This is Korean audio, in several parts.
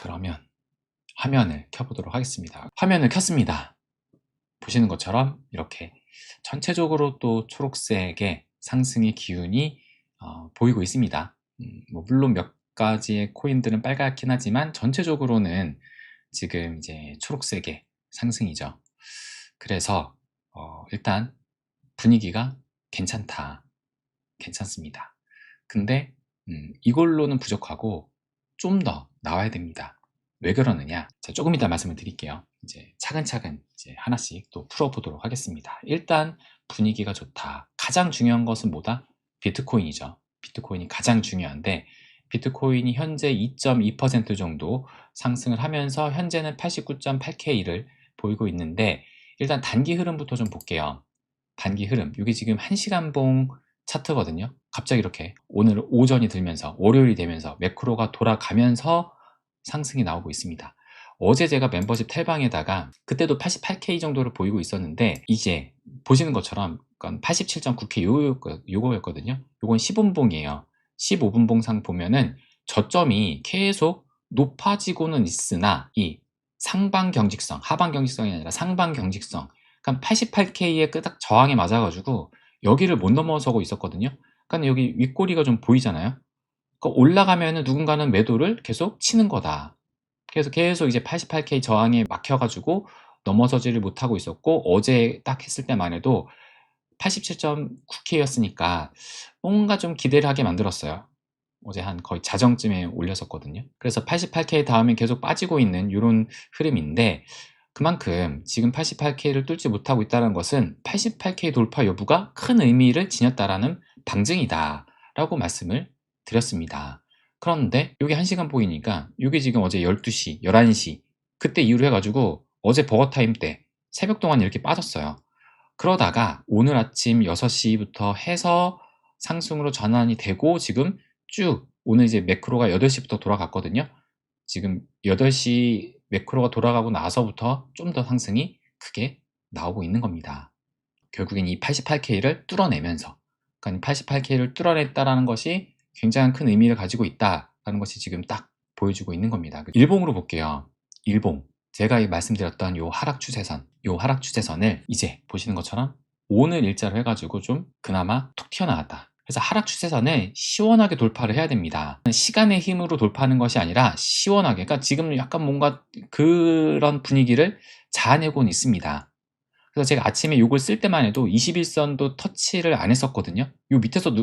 그러면 화면을 켜보도록 하겠습니다. 화면을 켰습니다. 보시는 것처럼 이렇게 전체적으로 또 초록색의 상승의 기운이 보이고 있습니다. 뭐 물론 몇 가지의 코인들은 빨갛긴 하지만 전체적으로는 지금 이제 초록색의 상승이죠. 그래서 일단 분위기가 괜찮다. 괜찮습니다. 근데 이걸로는 부족하고 좀 더 나와야 됩니다. 왜 그러느냐? 자, 조금 이따 말씀을 드릴게요. 이제 차근차근 이제 하나씩 또 풀어보도록 하겠습니다. 일단 분위기가 좋다. 가장 중요한 것은 뭐다? 비트코인이죠. 비트코인이 가장 중요한데 비트코인이 현재 2.2% 정도 상승을 하면서 현재는 89.8K를 보이고 있는데 일단 단기 흐름부터 좀 볼게요. 단기 흐름. 이게 지금 1시간봉 차트거든요. 갑자기 이렇게 오늘 오전이 들면서 월요일이 되면서 매크로가 돌아가면서 상승이 나오고 있습니다. 어제 제가 멤버십 탈방에다가 그때도 88K 정도를 보이고 있었는데 이제 보시는 것처럼 87.9K 요거였거든요. 요건 10분봉이에요. 15분봉상 보면은 저점이 계속 높아지고는 있으나 이 상방 경직성, 하방 경직성이 아니라 상방 경직성, 그러니까 88K의 딱 저항에 맞아가지고 여기를 못 넘어서고 있었거든요. 그러니까 여기 윗꼬리가 좀 보이잖아요. 그러니까 올라가면은 누군가는 매도를 계속 치는 거다. 그래서 계속 이제 88K 저항에 막혀가지고 넘어서지를 못하고 있었고 어제 딱 했을 때만 해도 87.9K였으니까 뭔가 좀 기대를 하게 만들었어요. 어제 한 거의 자정쯤에 올렸었거든요. 그래서 88K 다음에 계속 빠지고 있는 이런 흐름인데 그만큼 지금 88K를 뚫지 못하고 있다는 것은 88K 돌파 여부가 큰 의미를 지녔다라는 방증이다 라고 말씀을 드렸습니다. 그런데 이게 1시간 보이니까 이게 지금 어제 12시, 11시 그때 이후로 해가지고 어제 버거타임 때 새벽 동안 이렇게 빠졌어요. 그러다가 오늘 아침 6시부터 해서 상승으로 전환이 되고 지금 쭉 오늘 이제 매크로가 8시부터 돌아갔거든요. 지금 8시 매크로가 돌아가고 나서부터 좀 더 상승이 크게 나오고 있는 겁니다. 결국엔 이 88K를 뚫어내면서 그러니까 88K를 뚫어냈다라는 것이 굉장히 큰 의미를 가지고 있다라는 것이 지금 딱 보여주고 있는 겁니다. 일봉으로 볼게요. 일봉. 제가 말씀드렸던 요 하락 추세선, 요 하락 추세선을 이제 보시는 것처럼 오늘 일자로 해가지고 좀 그나마 툭 튀어나왔다. 그래서 하락 추세선을 시원하게 돌파를 해야 됩니다. 시간의 힘으로 돌파하는 것이 아니라 시원하게, 그러니까 지금 약간 뭔가 그런 분위기를 자아내고는 있습니다. 그래서 제가 아침에 요걸 쓸 때만 해도 21선도 터치를 안 했었거든요. 요 밑에서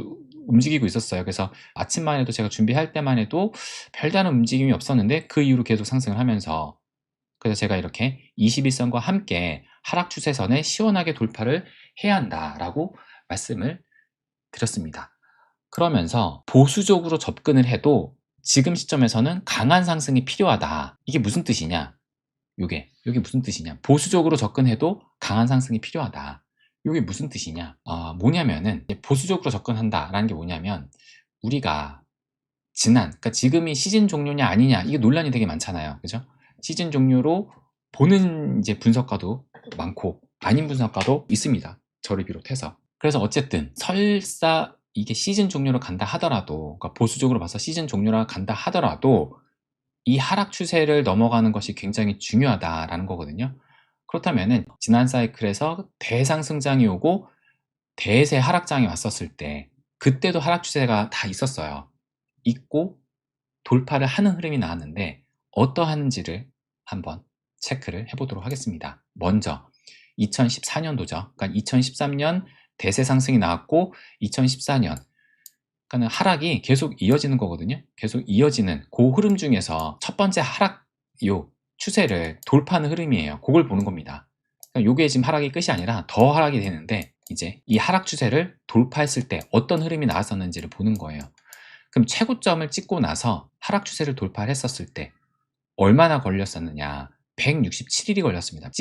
움직이고 있었어요. 그래서 아침만 해도 제가 준비할 때만 해도 별다른 움직임이 없었는데 그 이후로 계속 상승을 하면서 그래서 제가 이렇게 21선과 함께 하락 추세선에 시원하게 돌파를 해야 한다라고 말씀을 드렸습니다. 그러면서 보수적으로 접근을 해도 지금 시점에서는 강한 상승이 필요하다. 이게 무슨 뜻이냐? 요게 무슨 뜻이냐? 보수적으로 접근해도 강한 상승이 필요하다. 요게 무슨 뜻이냐? 뭐냐면은 보수적으로 접근한다라는 게 뭐냐면 우리가 그러니까 지금이 시즌 종료냐 아니냐 이게 논란이 되게 많잖아요. 그죠? 시즌 종료로 보는 이제 분석가도 많고 아닌 분석가도 있습니다. 저를 비롯해서. 그래서 어쨌든 설사 이게 시즌 종료로 간다 하더라도 그러니까 보수적으로 봐서 시즌 종료로 간다 하더라도 이 하락 추세를 넘어가는 것이 굉장히 중요하다라는 거거든요. 그렇다면은 지난 사이클에서 대상승장이 오고 대세 하락장이 왔었을 때 그때도 하락 추세가 다 있었어요. 있고 돌파를 하는 흐름이 나왔는데 어떠한지를 한번 체크를 해보도록 하겠습니다. 먼저 2014년도죠. 그러니까 2013년 대세 상승이 나왔고 2014년 그러니까 하락이 계속 이어지는 거거든요. 계속 이어지는 그 흐름 중에서 첫 번째 하락 요 추세를 돌파하는 흐름이에요. 그걸 보는 겁니다. 그러니까 요게 지금 하락이 끝이 아니라 더 하락이 되는데 이제 이 하락 추세를 돌파했을 때 어떤 흐름이 나왔었는지를 보는 거예요. 그럼 최고점을 찍고 나서 하락 추세를 돌파를 했었을 때 얼마나 걸렸었느냐? 167일이 걸렸습니다.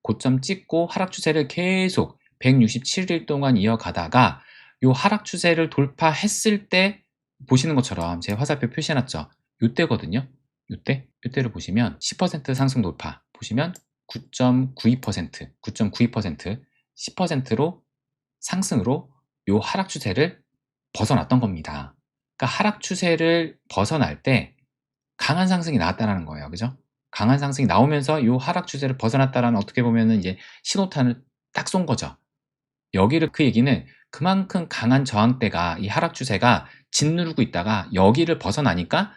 고점 찍고 하락 추세를 계속 167일 동안 이어가다가 요 하락 추세를 돌파했을 때 보시는 것처럼 제 화살표 표시해놨죠. 요때거든요. 요때를 보시면 10% 상승 돌파 보시면 9.92% 10%로 상승으로 요 하락 추세를 벗어났던 겁니다. 그러니까 하락 추세를 벗어날 때 강한 상승이 나왔다라는 거예요. 그죠? 강한 상승이 나오면서 요 하락 추세를 벗어났다라는 어떻게 보면은 이제 신호탄을 딱 쏜 거죠. 여기를 그 얘기는 그만큼 강한 저항대가 이 하락 추세가 짓누르고 있다가 여기를 벗어나니까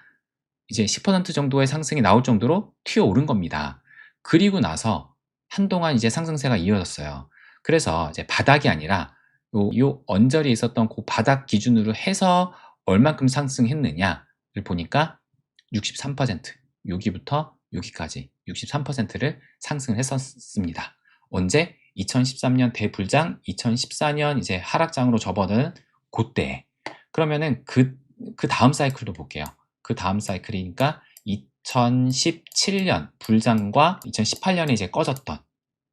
이제 10% 정도의 상승이 나올 정도로 튀어오른 겁니다. 그리고 나서 한동안 이제 상승세가 이어졌어요. 그래서 이제 바닥이 아니라 요 언저리에 있었던 그 바닥 기준으로 해서 얼만큼 상승했느냐를 보니까 63%, 여기부터 여기까지 63%를 상승했었습니다. 언제? 2013년 대불장, 2014년 이제 하락장으로 접어든 그때. 그러면은 그 다음 사이클도 볼게요. 그 다음 사이클이니까 2017년 불장과 2018년에 이제 꺼졌던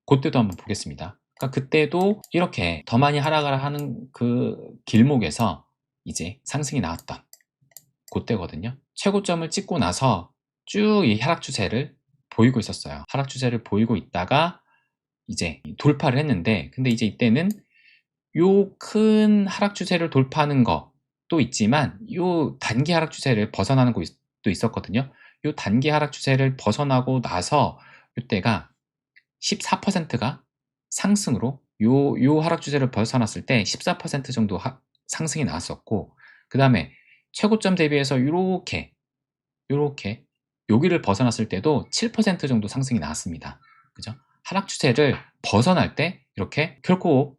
그때도 한번 보겠습니다. 그러니까 그때도 이렇게 더 많이 하락을 하는 그 길목에서 이제 상승이 나왔던 그때거든요. 최고점을 찍고 나서 쭉 이 하락 추세를 보이고 있었어요. 하락 추세를 보이고 있다가 이제 돌파를 했는데, 근데 이제 이때는 요 큰 하락 추세를 돌파하는 것도 있지만 요 단기 하락 추세를 벗어나는 것도 있었거든요. 요 단기 하락 추세를 벗어나고 나서 이때가 14%가 상승으로 요 하락 추세를 벗어났을 때 14% 정도 상승이 나왔었고, 그 다음에 최고점 대비해서 요렇게 여기를 벗어났을 때도 7% 정도 상승이 나왔습니다. 그죠? 하락 추세를 벗어날 때 이렇게 결코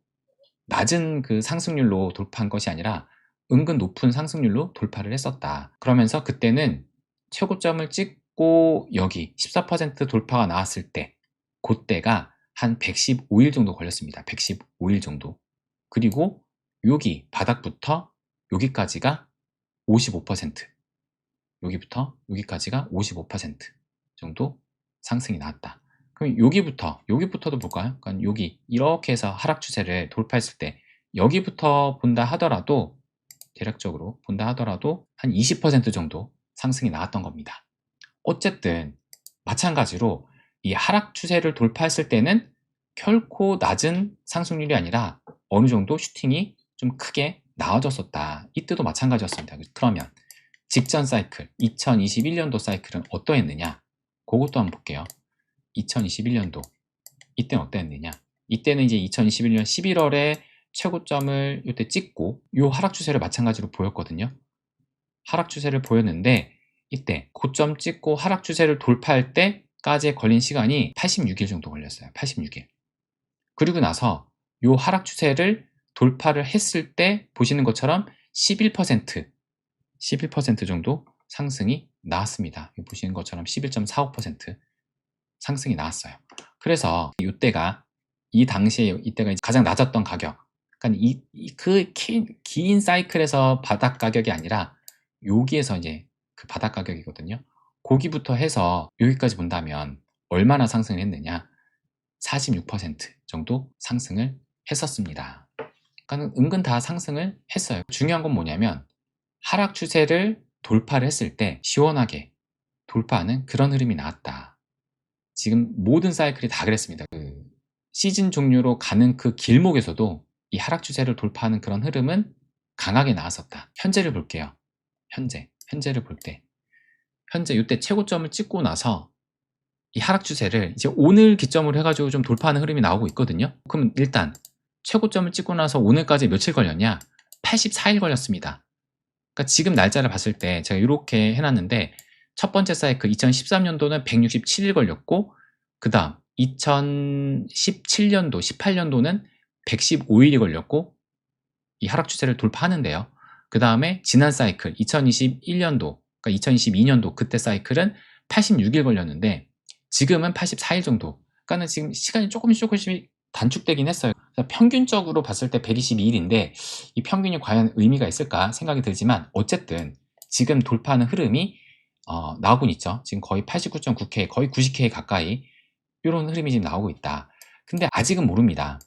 낮은 그 상승률로 돌파한 것이 아니라 은근 높은 상승률로 돌파를 했었다. 그러면서 그때는 최고점을 찍고 여기 14% 돌파가 나왔을 때 그때가 한 115일 정도 걸렸습니다. 115일 정도. 그리고 여기 바닥부터 여기까지가 55%, 여기부터 여기까지가 55% 정도 상승이 나왔다. 그럼 여기부터도 볼까요? 그러니까 여기 이렇게 해서 하락 추세를 돌파했을 때 여기부터 본다 하더라도, 대략적으로 본다 하더라도 한 20% 정도 상승이 나왔던 겁니다. 어쨌든 마찬가지로 이 하락 추세를 돌파했을 때는 결코 낮은 상승률이 아니라 어느 정도 슈팅이 좀 크게 나와줬었다. 이때도 마찬가지였습니다. 그러면 직전 사이클, 2021년도 사이클은 어떠했느냐? 그것도 한번 볼게요. 2021년도 이때는 어땠느냐? 이때는 이제 2021년 11월에 최고점을 이때 찍고 요 하락 추세를 마찬가지로 보였거든요. 하락 추세를 보였는데 이때 고점 찍고 하락 추세를 돌파할 때까지 걸린 시간이 86일 정도 걸렸어요. 86일. 그리고 나서 요 하락 추세를 돌파를 했을 때 보시는 것처럼 11% 정도 상승이 나왔습니다. 보시는 것처럼 11.45% 상승이 나왔어요. 그래서 이때가 이 당시에 이때가 가장 낮았던 가격. 그러니까 그 긴 사이클에서 바닥 가격이 아니라 여기에서 이제 그 바닥 가격이거든요. 거기부터 해서 여기까지 본다면 얼마나 상승을 했느냐? 46% 정도 상승을 했었습니다. 그러니까 은근 다 상승을 했어요. 중요한 건 뭐냐면 하락 추세를 돌파를 했을 때 시원하게 돌파하는 그런 흐름이 나왔다. 지금 모든 사이클이 다 그랬습니다. 그 시즌 종류로 가는 그 길목에서도 이 하락 추세를 돌파하는 그런 흐름은 강하게 나왔었다. 현재를 볼게요. 현재를 볼 때, 현재 이때 최고점을 찍고 나서 이 하락 추세를 이제 오늘 기점으로 해가지고 좀 돌파하는 흐름이 나오고 있거든요. 그럼 일단 최고점을 찍고 나서 오늘까지 며칠 걸렸냐? 84일 걸렸습니다. 그러니까 지금 날짜를 봤을 때 제가 이렇게 해놨는데, 첫 번째 사이클 2013년도는 167일 걸렸고, 그 다음 2017년도, 18년도는 115일이 걸렸고, 이 하락 추세를 돌파하는데요. 그 다음에 지난 사이클 2021년도, 그러니까 2022년도 그때 사이클은 86일 걸렸는데 지금은 84일 정도. 그러니까 지금 시간이 조금씩 단축되긴 했어요. 평균적으로 봤을 때 122일인데 이 평균이 과연 의미가 있을까 생각이 들지만, 어쨌든 지금 돌파하는 흐름이 나오곤 있죠. 지금 거의 89.9K, 거의 90K 가까이 이런 흐름이 지금 나오고 있다. 근데 아직은 모릅니다.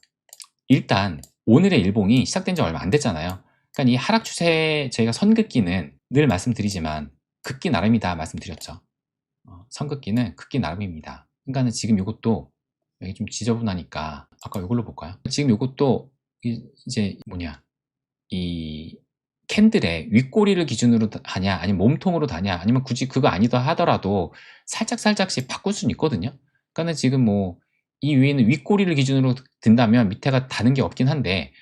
일단 오늘의 일봉이 시작된 지 얼마 안 됐잖아요. 그러니까 이 하락 추세, 저희가 선긋기는 늘 말씀드리지만 극기 나름이다 말씀드렸죠. 선긋기는 극기 나름입니다. 그러니까 지금 이것도 여기 좀 지저분하니까 아까 이걸로 볼까요? 지금 이것도 이제 이 캔들의 윗꼬리를 기준으로 다냐 아니면 몸통으로 다냐 아니면 굳이 그거 아니다 하더라도 살짝씩 바꿀 수는 있거든요. 그러니까는 지금 뭐 이 위에는 윗꼬리를 기준으로 든다면 밑에가 다는 게 없긴 한데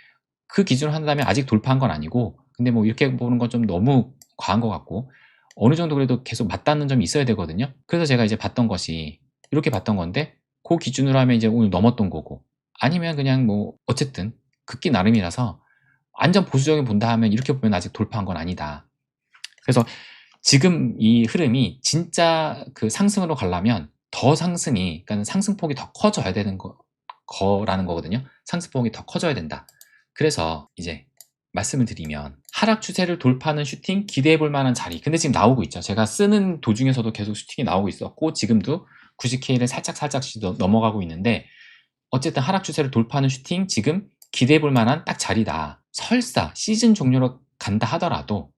그 기준으로 한다면 아직 돌파한 건 아니고, 근데 뭐 이렇게 보는 건 좀 너무 과한 것 같고 어느 정도 그래도 계속 맞닿는 점이 있어야 되거든요. 그래서 제가 이제 봤던 것이 이렇게 봤던 건데 그 기준으로 하면 이제 오늘 넘었던 거고, 아니면 그냥 뭐 어쨌든 긋기 나름이라서 완전 보수적인 본다 하면 이렇게 보면 아직 돌파한 건 아니다. 그래서 지금 이 흐름이 진짜 그 상승으로 가려면 더 상승이, 그러니까 상승폭이 더 커져야 되는 거라는 거거든요. 상승폭이 더 커져야 된다. 그래서 이제 말씀을 드리면 하락 추세를 돌파하는 슈팅 기대해 볼 만한 자리, 근데 지금 나오고 있죠. 제가 쓰는 도중에서도 계속 슈팅이 나오고 있었고 지금도 90K를 살짝씩 넘어가고 있는데 어쨌든 하락 추세를 돌파하는 슈팅 지금 기대해 볼 만한 딱 자리다. 설사 시즌 종료로 간다 하더라도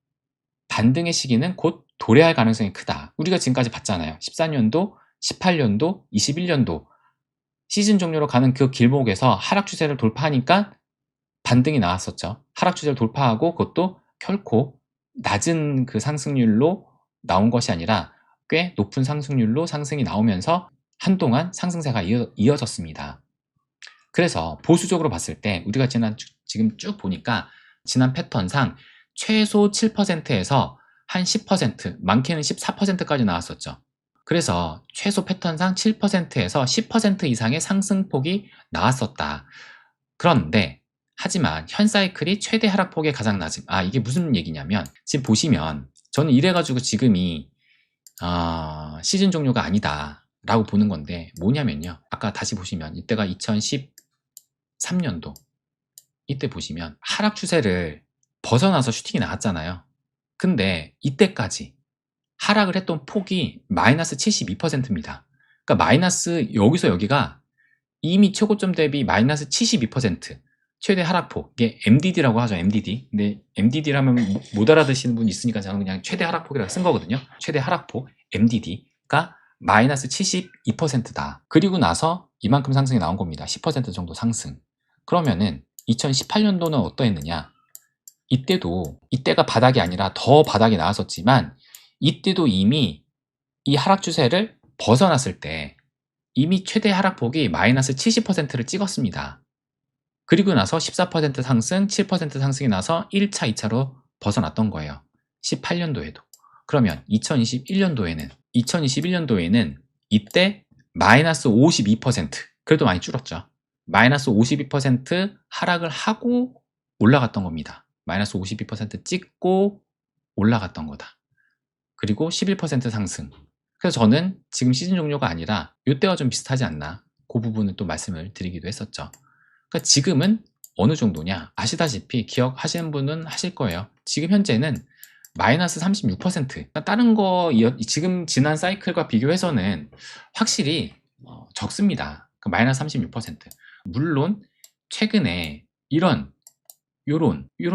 반등의 시기는 곧 도래할 가능성이 크다. 우리가 지금까지 봤잖아요. 14년도, 18년도, 21년도 시즌 종료로 가는 그 길목에서 하락 추세를 돌파하니까 반등이 나왔었죠. 하락 추세를 돌파하고 그것도 결코 낮은 그 상승률로 나온 것이 아니라 꽤 높은 상승률로 상승이 나오면서 한동안 상승세가 이어졌습니다. 그래서 보수적으로 봤을 때 우리가 지금 쭉 보니까 지난 패턴상 최소 7%에서 한 10%, 많게는 14%까지 나왔었죠. 그래서 최소 패턴상 7%에서 10% 이상의 상승폭이 나왔었다. 그런데 하지만 현 사이클이 최대 하락폭이 가장 낮음. 이게 무슨 얘기냐면 지금 보시면 저는 이래가지고 지금이 시즌 종료가 아니다 라고 보는 건데 뭐냐면요. 아까 다시 보시면 이때가 2013년도 이때 보시면 하락 추세를 벗어나서 슈팅이 나왔잖아요. 근데 이때까지 하락을 했던 폭이 마이너스 72%입니다. 그러니까 마이너스 여기서 여기가 이미 최고점 대비 마이너스 72% 최대 하락폭, 이게 MDD라고 하죠. MDD. 근데 MDD라면 못 알아듣시는 분이 있으니까 저는 그냥 최대 하락폭이라고 쓴 거거든요. 최대 하락폭 MDD가 마이너스 72%다. 그리고 나서 이만큼 상승이 나온 겁니다. 10% 정도 상승. 그러면은 2018년도는 어떠했느냐? 이때가 바닥이 아니라 더 바닥이 나왔었지만 이때도 이미 이 하락 추세를 벗어났을 때 이미 최대 하락폭이 마이너스 70%를 찍었습니다. 그리고 나서 14% 상승, 7% 상승이 나서 1차, 2차로 벗어났던 거예요. 18년도에도. 그러면 2021년도에는 이때 마이너스 52%, 그래도 많이 줄었죠. 마이너스 52% 하락을 하고 올라갔던 겁니다. 마이너스 52% 찍고 올라갔던 거다. 그리고 11% 상승. 그래서 저는 지금 시즌 종료가 아니라 이때와 좀 비슷하지 않나, 그 부분을 또 말씀을 드리기도 했었죠. 그러니까 지금은 어느 정도냐, 아시다시피 기억하시는 분은 하실 거예요. 지금 현재는 마이너스 36%. 그러니까 다른 거 지금 지난 사이클과 비교해서는 확실히 적습니다. 마이너스 36%. 물론 최근에 요런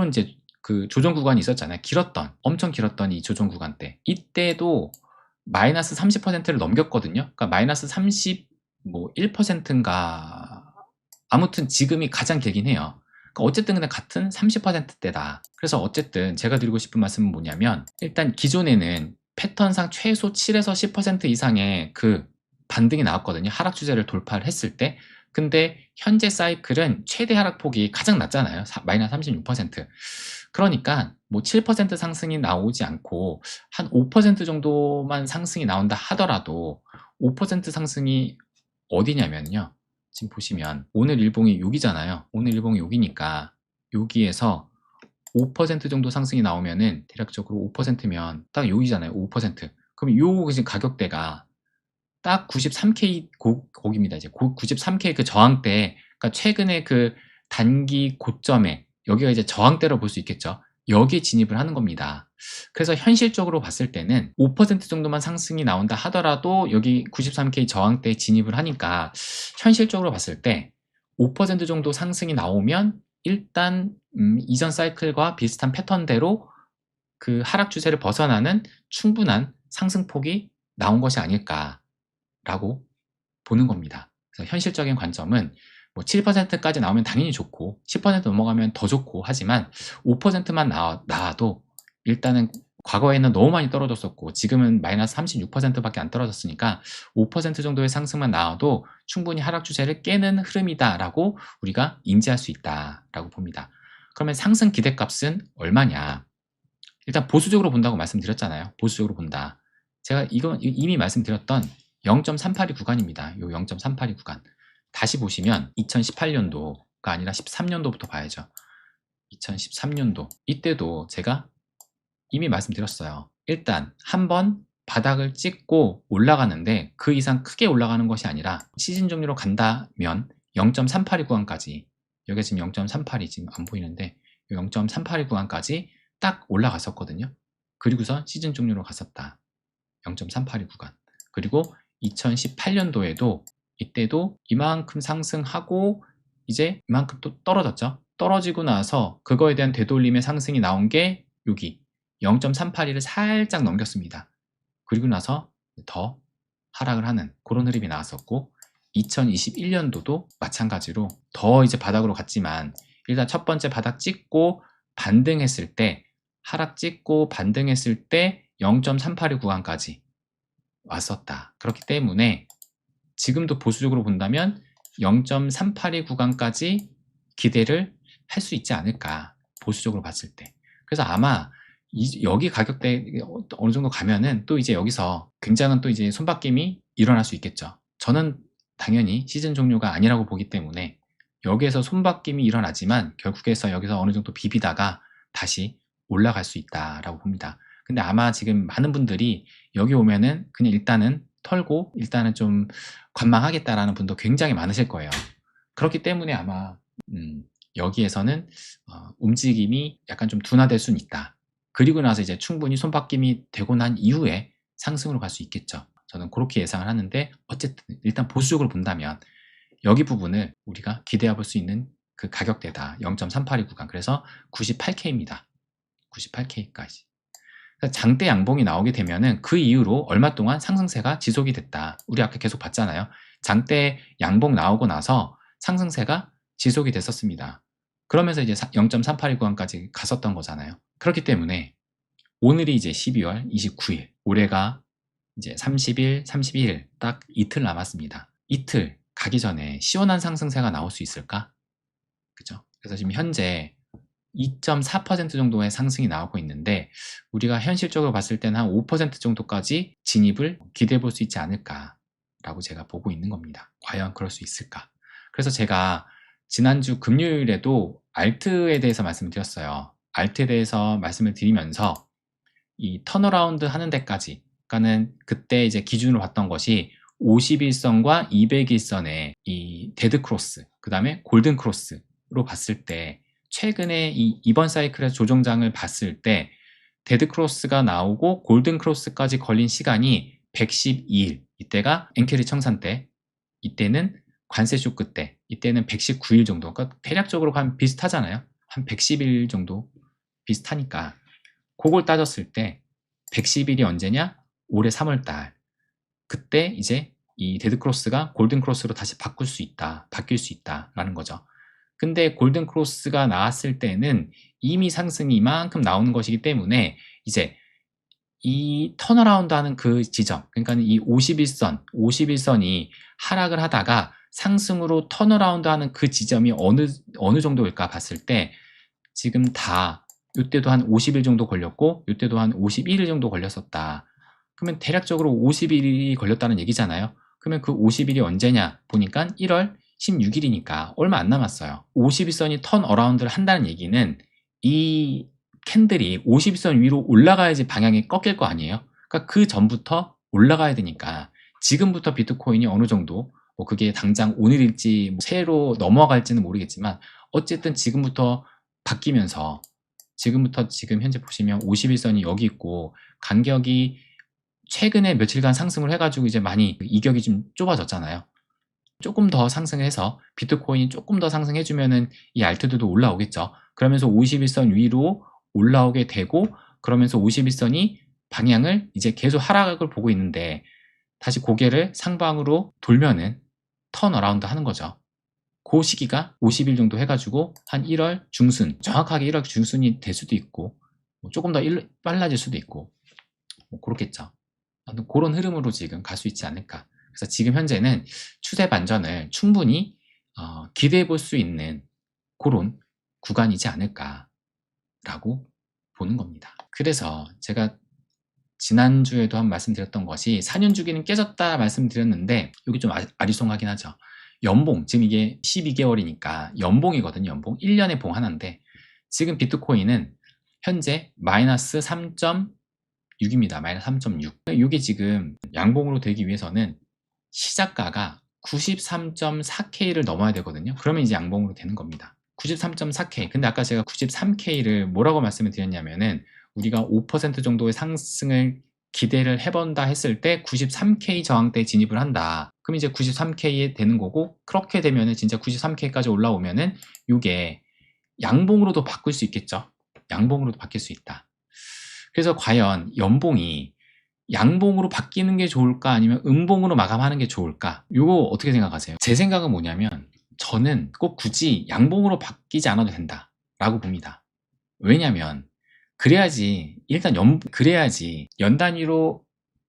이제 그 조정 구간이 있었잖아요. 엄청 길었던 이 조정 구간 때, 이때도 마이너스 30%를 넘겼거든요. 그러니까 마이너스 31%인가, 아무튼 지금이 가장 길긴 해요. 그러니까 어쨌든 근데 같은 30%대다. 그래서 어쨌든 제가 드리고 싶은 말씀은 뭐냐면, 일단 기존에는 패턴상 최소 7에서 10% 이상의 그 반등이 나왔거든요. 하락 추세를 돌파를 했을 때. 근데 현재 사이클은 최대 하락폭이 가장 낮잖아요. 마이너스 36%. 그러니까 뭐 7% 상승이 나오지 않고 한 5% 정도만 상승이 나온다 하더라도 5% 상승이 어디냐면요. 지금 보시면 오늘 일봉이 여기잖아요. 오늘 일봉이 여기니까 여기에서 5% 정도 상승이 나오면은 대략적으로 5%면 딱 여기잖아요. 5%. 그럼 요 지금 가격대가 딱 93K 거기입니다. 이제 93K 그 저항대, 그러니까 최근에 그 단기 고점에 여기가 이제 저항대로 볼 수 있겠죠. 여기에 진입을 하는 겁니다. 그래서 현실적으로 봤을 때는 5% 정도만 상승이 나온다 하더라도 여기 93K 저항대에 진입을 하니까 현실적으로 봤을 때 5% 정도 상승이 나오면 일단 이전 사이클과 비슷한 패턴대로 그 하락 추세를 벗어나는 충분한 상승폭이 나온 것이 아닐까 라고 보는 겁니다. 그래서 현실적인 관점은 뭐 7%까지 나오면 당연히 좋고 10% 넘어가면 더 좋고 하지만 5%만 나와도 일단은 과거에는 너무 많이 떨어졌었고 지금은 마이너스 36%밖에 안 떨어졌으니까 5% 정도의 상승만 나와도 충분히 하락 추세를 깨는 흐름이다라고 우리가 인지할 수 있다라고 봅니다. 그러면 상승 기대값은 얼마냐? 일단 보수적으로 본다고 말씀드렸잖아요. 보수적으로 본다. 제가 이거 이미 말씀드렸던 0.382 구간입니다. 요 0.382 구간. 다시 보시면 2018년도가 아니라 13년도부터 봐야죠. 2013년도 이때도 제가 이미 말씀드렸어요. 일단 한번 바닥을 찍고 올라가는데 그 이상 크게 올라가는 것이 아니라 시즌 종류로 간다면 0.382 구간까지, 여기가 지금 0.382 지금 안 보이는데 0.382 구간까지 딱 올라갔었거든요. 그리고서 시즌 종류로 갔었다. 0.382 구간. 그리고 2018년도에도 이때도 이만큼 상승하고 이제 이만큼 또 떨어졌죠. 떨어지고 나서 그거에 대한 되돌림의 상승이 나온 게 여기 0.382를 살짝 넘겼습니다. 그리고 나서 더 하락을 하는 그런 흐름이 나왔었고 2021년도도 마찬가지로 더 이제 바닥으로 갔지만 일단 첫 번째 바닥 찍고 반등했을 때 하락 찍고 반등했을 때 0.382 구간까지 왔었다. 그렇기 때문에 지금도 보수적으로 본다면 0.382 구간까지 기대를 할 수 있지 않을까, 보수적으로 봤을 때. 그래서 아마 여기 가격대 어느 정도 가면은 또 이제 여기서 굉장한 또 이제 손바뀜이 일어날 수 있겠죠. 저는 당연히 시즌 종료가 아니라고 보기 때문에 여기에서 손바뀜이 일어나지만 결국에서 여기서 어느 정도 비비다가 다시 올라갈 수 있다라고 봅니다. 근데 아마 지금 많은 분들이 여기 오면은 그냥 일단은 털고 일단은 좀 관망하겠다라는 분도 굉장히 많으실 거예요. 그렇기 때문에 아마 여기에서는 움직임이 약간 좀 둔화될 수는 있다. 그리고 나서 이제 충분히 손바뀜이 되고 난 이후에 상승으로 갈 수 있겠죠. 저는 그렇게 예상을 하는데 어쨌든 일단 보수적으로 본다면 여기 부분을 우리가 기대해 볼 수 있는 그 가격대다. 0.382 구간. 그래서 98K입니다. 98K까지. 장대 양봉이 나오게 되면은 그 이후로 얼마 동안 상승세가 지속이 됐다. 우리 아까 계속 봤잖아요. 장대 양봉 나오고 나서 상승세가 지속이 됐었습니다. 그러면서 이제 0.382 구간까지 갔었던 거잖아요. 그렇기 때문에 오늘이 이제 12월 29일, 올해가 이제 30일, 31일 딱 이틀 남았습니다. 이틀 가기 전에 시원한 상승세가 나올 수 있을까? 그죠? 그래서 지금 현재 2.4% 정도의 상승이 나오고 있는데 우리가 현실적으로 봤을 때는 한 5% 정도까지 진입을 기대해 볼 수 있지 않을까라고 제가 보고 있는 겁니다. 과연 그럴 수 있을까? 그래서 제가 지난주 금요일에도 알트에 대해서 말씀을 드렸어요. 알트에 대해서 말씀을 드리면서 이 턴어라운드 하는 데까지, 그러니까는 그때 이제 기준으로 봤던 것이 51선과 201선의 이 데드 크로스, 그 다음에 골든 크로스로 봤을 때 최근에 이번 사이클의 조정장을 봤을 때 데드 크로스가 나오고 골든 크로스까지 걸린 시간이 112일, 이때가 엔케리 청산 때, 이때는 관세 쇼크 때, 이때는 119일 정도. 그러니까 대략적으로 한 비슷하잖아요. 한 110일 정도 비슷하니까 그걸 따졌을 때 110일이 언제냐? 올해 3월달. 그때 이제 이 데드 크로스가 골든 크로스로 다시 바뀔 수 있다라는 거죠. 근데 골든 크로스가 나왔을 때는 이미 상승이 이만큼 나오는 것이기 때문에 이제 이 턴어라운드 하는 그 지점, 그러니까 이 51선이 하락을 하다가 상승으로 턴어라운드 하는 그 지점이 어느 정도일까 봤을 때 지금 다 이때도 한 50일 정도 걸렸고 이때도 한 51일 정도 걸렸었다. 그러면 대략적으로 50일이 걸렸다는 얘기잖아요. 그러면 그 50일이 언제냐 보니까 1월 16일이니까 얼마 안 남았어요. 51선이 턴 어라운드를 한다는 얘기는 이 캔들이 51선 위로 올라가야지 방향이 꺾일 거 아니에요. 그러니까 그 전부터 올라가야 되니까 지금부터 비트코인이 어느 정도, 뭐 그게 당장 오늘일지 뭐 새해로 넘어갈지는 모르겠지만 어쨌든 지금부터 바뀌면서 지금부터 지금 현재 보시면 51선이 여기 있고 간격이 최근에 며칠간 상승을 해가지고 이제 많이 이격이 좀 좁아졌잖아요. 조금 더 상승해서 비트코인이 조금 더 상승해주면은 이 알트들도 올라오겠죠. 그러면서 51선 위로 올라오게 되고 그러면서 51선이 방향을 이제 계속 하락을 보고 있는데 다시 고개를 상방으로 돌면은 턴 어라운드 하는 거죠. 그 시기가 50일 정도 해가지고 한 1월 중순, 정확하게 1월 중순이 될 수도 있고 조금 더 빨라질 수도 있고 그렇겠죠. 그런 흐름으로 지금 갈 수 있지 않을까. 그래서 지금 현재는 추세 반전을 충분히 기대해 볼 수 있는 그런 구간이지 않을까라고 보는 겁니다. 그래서 제가 지난주에도 한 말씀드렸던 것이 4년 주기는 깨졌다 말씀드렸는데 여기 좀 아리송하긴 하죠. 연봉, 지금 이게 12개월이니까 연봉이거든요. 연봉 1년에 봉 하나인데 지금 비트코인은 현재 마이너스 3.6입니다. 마이너스 3.6. 이게 지금 양봉으로 되기 위해서는 시작가가 93.4K를 넘어야 되거든요. 그러면 이제 양봉으로 되는 겁니다. 93.4K. 근데 아까 제가 93K를 뭐라고 말씀을 드렸냐면은 우리가 5% 정도의 상승을 기대를 해본다 했을 때 93K 저항대에 진입을 한다. 그럼 이제 93K에 되는 거고 그렇게 되면은 진짜 93K까지 올라오면은 이게 양봉으로도 바꿀 수 있겠죠. 양봉으로도 바뀔 수 있다. 그래서 과연 연봉이 양봉으로 바뀌는 게 좋을까 아니면 음봉으로 마감하는 게 좋을까? 이거 어떻게 생각하세요? 제 생각은 뭐냐면 저는 꼭 굳이 양봉으로 바뀌지 않아도 된다라고 봅니다. 왜냐면 그래야지 일단 그래야지 연 단위로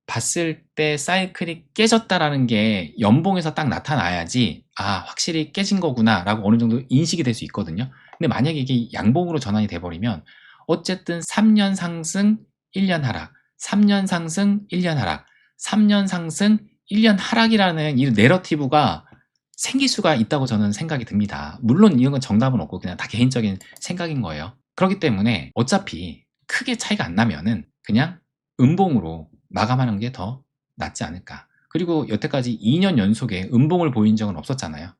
봤을 때 사이클이 깨졌다라는 게 연봉에서 딱 나타나야지 확실히 깨진 거구나 라고 어느 정도 인식이 될 수 있거든요. 근데 만약에 이게 양봉으로 전환이 돼버리면 어쨌든 3년 상승 1년 하락 3년 상승 1년 하락 3년 상승 1년 하락이라는 이 내러티브가 생길 수가 있다고 저는 생각이 듭니다. 물론 이런 건 정답은 없고 그냥 다 개인적인 생각인 거예요. 그렇기 때문에 어차피 크게 차이가 안 나면은 그냥 음봉으로 마감하는 게 더 낫지 않을까. 그리고 여태까지 2년 연속에 음봉을 보인 적은 없었잖아요.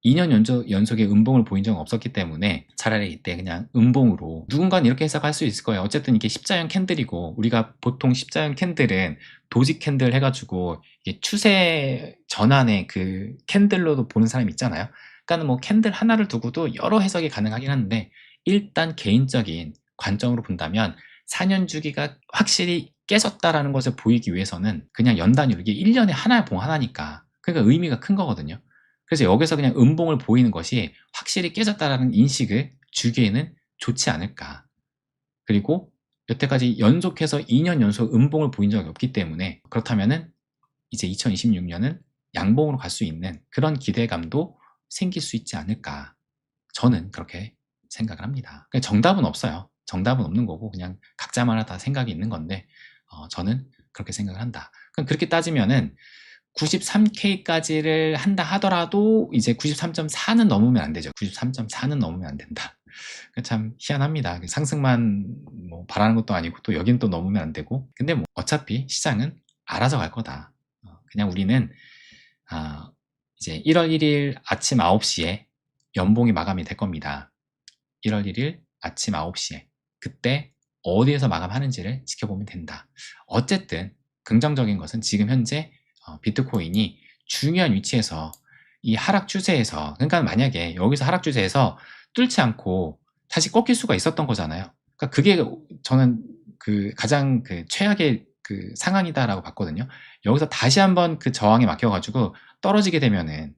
2년 연속에 음봉을 보인 적은 없었기 때문에 차라리 이때 그냥 음봉으로 누군가는 이렇게 해석할 수 있을 거예요. 어쨌든 이게 십자형 캔들이고 우리가 보통 십자형 캔들은 도지 캔들 해가지고 이게 추세 전환의 그 캔들로도 보는 사람이 있잖아요. 그러니까 뭐 캔들 하나를 두고도 여러 해석이 가능하긴 한데 일단 개인적인 관점으로 본다면 4년 주기가 확실히 깨졌다라는 것을 보이기 위해서는 그냥 연 단위로 이게 1년에 하나의 봉 하나니까 그러니까 의미가 큰 거거든요. 그래서 여기서 그냥 음봉을 보이는 것이 확실히 깨졌다라는 인식을 주기에는 좋지 않을까. 그리고 여태까지 연속해서 2년 연속 음봉을 보인 적이 없기 때문에 그렇다면은 이제 2026년은 양봉으로 갈 수 있는 그런 기대감도 생길 수 있지 않을까. 저는 그렇게 생각을 합니다. 정답은 없어요. 정답은 없는 거고 그냥 각자마다 다 생각이 있는 건데 저는 그렇게 생각을 한다. 그럼 그렇게 따지면은 93K까지를 한다 하더라도 이제 93.4는 넘으면 안 되죠. 93.4는 넘으면 안 된다. 참 희한합니다. 상승만 뭐 바라는 것도 아니고 또 여긴 또 넘으면 안 되고. 근데 뭐 어차피 시장은 알아서 갈 거다. 그냥 우리는 이제 1월 1일 아침 9시에 연봉이 마감이 될 겁니다. 1월 1일 아침 9시에 그때 어디에서 마감하는지를 지켜보면 된다. 어쨌든 긍정적인 것은 지금 현재 비트코인이 중요한 위치에서 이 하락 추세에서 그러니까 만약에 여기서 하락 추세에서 뚫지 않고 다시 꺾일 수가 있었던 거잖아요. 그러니까 그게 저는 그 가장 그 최악의 그 상황이다라고 봤거든요. 여기서 다시 한번 그 저항에 막혀가지고 떨어지게 되면은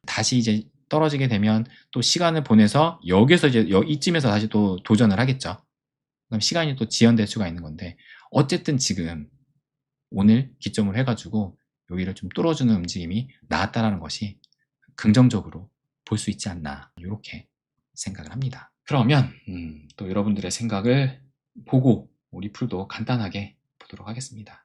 다시 이제 떨어지게 되면 또 시간을 보내서 여기서 이제 이쯤에서 다시 또 도전을 하겠죠. 그럼 시간이 또 지연될 수가 있는 건데 어쨌든 지금 오늘 기점으로 해가지고 여기를 좀 뚫어주는 움직임이 나왔다라는 것이 긍정적으로 볼 수 있지 않나 이렇게 생각을 합니다. 그러면 또 여러분들의 생각을 보고 리플도 간단하게 보도록 하겠습니다.